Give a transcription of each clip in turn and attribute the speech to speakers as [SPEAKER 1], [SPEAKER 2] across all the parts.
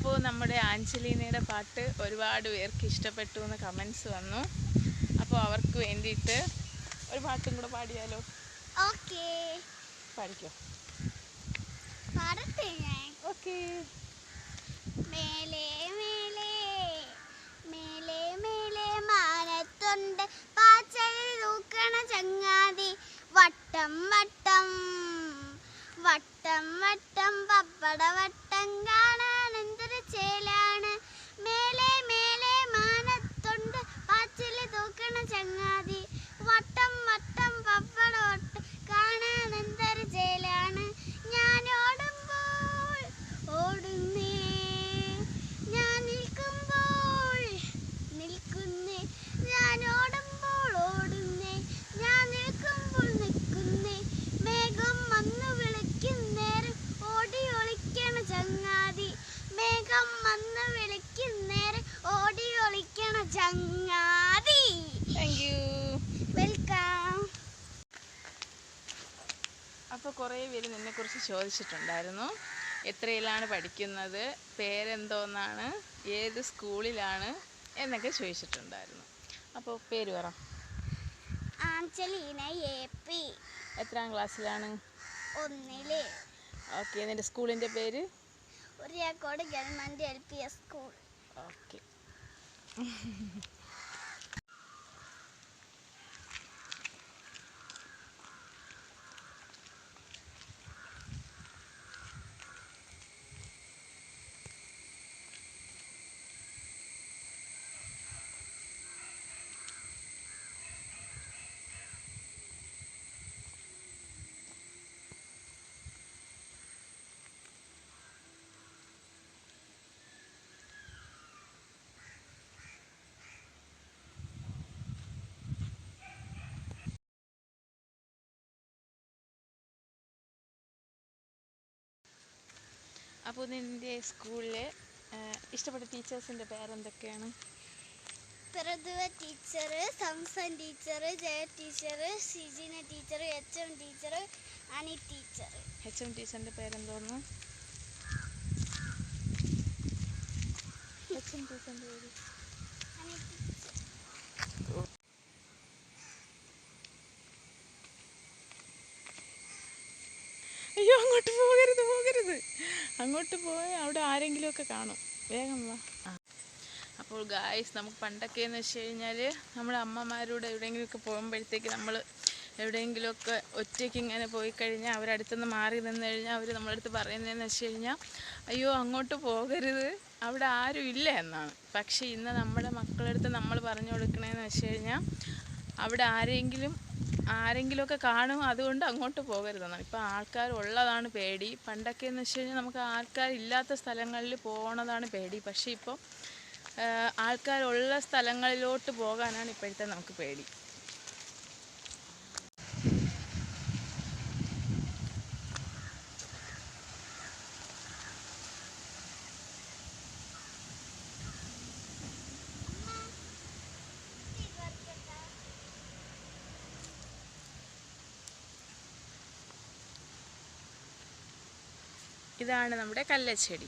[SPEAKER 1] അപ്പോൾ നമ്മുടെ ആഞ്ചലീനയുടെ പാട്ട് ഒരുപാട് പേർക്ക് ഇഷ്ടപ്പെട്ടു എന്ന് കമൻസ് വന്നു. അപ്പോൾ അവർക്ക് വേണ്ടിയിട്ട് ഒരു പാട്ടും കൂടെ പാടിയാലോ?
[SPEAKER 2] ഓക്കേ,
[SPEAKER 1] പാടിക്കോ.
[SPEAKER 2] പാടട്ടെ ഞാൻ.
[SPEAKER 1] ഓക്കേ.
[SPEAKER 2] മേലെ മേലെ മേലെ മേലെ മാനത്തുണ്ട് പാച്ചലിൽ തൂക്കണ ചങ്ങാതി, വട്ടം വട്ടം വട്ടം വട്ടം പപ്പട വട്ടം കാണാൻ എന്തൊരു ചേലാണ്. മേലെ മേലെ മാനത്തുണ്ട് പാച്ചലിൽ തൂക്കണ ചങ്ങാതി, വട്ടം വട്ടം പപ്പട വട്ടം കാണാൻ എന്തൊരു ചേലാണ്. ഞാൻ ഓടുമ്പോൾ ഓടുന്നേ, ഞാൻ നിൽക്കുമ്പോൾ നിൽക്കുന്നേ, ഞാൻ ഓടുമ്പോൾ ഓടുന്നേ, ഞാൻ നിൽക്കുമ്പോൾ നിൽക്കുന്നേ. മേഘം വന്നു വിളിക്കുന്നേരം ഓടി ഒളിക്കണ ചങ്ങാതി, മേഘം വന്നു വിളിക്കുന്നേരം ഓടി ഒളിക്കണ ചങ്ങാതി.
[SPEAKER 1] Thank you.
[SPEAKER 2] വെൽക്കം.
[SPEAKER 1] അപ്പോൾ കുറേ പേര് നിന്നെക്കുറിച്ച് ചോദിച്ചിട്ടുണ്ടായിരുന്നു. എത്രയിലാണ് പഠിക്കുന്നത്, പേരെന്തോന്നാണ്, ഏത് സ്കൂളിലാണ് എന്നൊക്കെ ചോദിച്ചിട്ടുണ്ടായിരുന്നു. അപ്പോൾ പേര് പറ.
[SPEAKER 2] ആഞ്ചലീന AP,
[SPEAKER 1] എത്രാം ക്ലാസ്സിലാണ്?
[SPEAKER 2] 1.
[SPEAKER 1] ഓക്കെ. നിൻ്റെ സ്കൂളിൻ്റെ പേര്?
[SPEAKER 2] Uriyakode government LPS school.
[SPEAKER 1] Okay. അപ്പോൾ നിൻ്റെ സ്കൂളിലെ ഇഷ്ടപ്പെട്ട ടീച്ചേഴ്സിൻ്റെ പേരെന്തൊക്കെയാണ്?
[SPEAKER 2] Prathuva teacher, Samsan teacher, Jaya teacher, Sijina teacher, HM teacher, Ani teacher.
[SPEAKER 1] HM ടീച്ചറിൻ്റെ പേരെന്തോന്നു? HM ടീച്ചറിൻ്റെ പേര്?
[SPEAKER 2] അനി ടീച്ചർ.
[SPEAKER 1] അയ്യോ, അങ്ങോട്ട് പോകരുത് പോകരുത്. അങ്ങോട്ട് പോയി അവിടെ ആരെങ്കിലുമൊക്കെ കാണും. വേഗം വാ. അപ്പോൾ ഗായ്സ്, നമുക്ക് പണ്ടൊക്കെ എന്ന് വെച്ച് കഴിഞ്ഞാൽ നമ്മുടെ അമ്മമാരോട് എവിടെയെങ്കിലുമൊക്കെ പോകുമ്പോഴത്തേക്ക് നമ്മൾ എവിടെയെങ്കിലുമൊക്കെ ഒറ്റയ്ക്ക് ഇങ്ങനെ പോയി കഴിഞ്ഞാൽ അവരടുത്തുനിന്ന് മാറി നിന്ന് കഴിഞ്ഞാൽ അവർ നമ്മളടുത്ത് പറയുന്നതെന്ന് വെച്ച് കഴിഞ്ഞാൽ അയ്യോ അങ്ങോട്ട് പോകരുത്, അവിടെ ആരും ഇല്ല എന്നാണ്. പക്ഷേ ഇന്ന് നമ്മുടെ മക്കളടുത്ത് നമ്മൾ പറഞ്ഞു കൊടുക്കണതെന്ന് വെച്ച് കഴിഞ്ഞാൽ അവിടെ ആരെങ്കിലുമൊക്കെ കാണും, അതുകൊണ്ട് അങ്ങോട്ട് പോകരുതെന്നാണ്. ഇപ്പോൾ ആൾക്കാരുള്ളതാണ് പേടി. പണ്ടൊക്കെ എന്ന് വെച്ച് കഴിഞ്ഞാൽ നമുക്ക് ആൾക്കാരില്ലാത്ത സ്ഥലങ്ങളിൽ പോകണതാണ് പേടി. പക്ഷേ ഇപ്പോൾ ആൾക്കാരുള്ള സ്ഥലങ്ങളിലോട്ട് പോകാനാണ് ഇപ്പോഴത്തെ നമുക്ക് പേടി. ഇതാണ് നമ്മുടെ കല്ലച്ചെടി.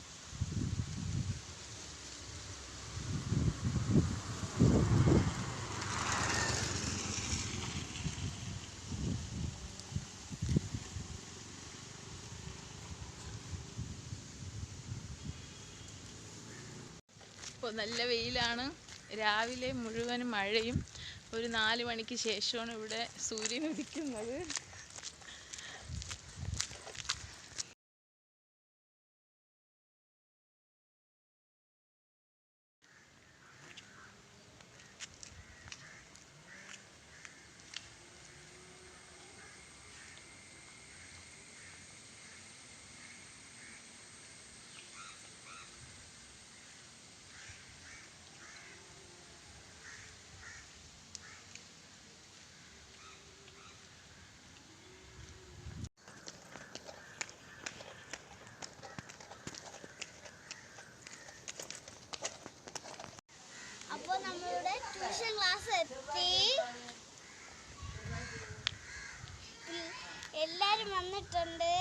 [SPEAKER 1] ഇപ്പോൾ നല്ല വെയിലാണ്. രാവിലെ മുഴുവനും മഴയും. ഒരു 4 മണിക്ക് ശേഷമാണ് ഇവിടെ സൂര്യൻ ഉദിക്കുന്നത്.
[SPEAKER 2] ട്യൂഷൻ ക്ലാസ് എത്തി. എല്ലാരും വന്നിട്ടുണ്ട്.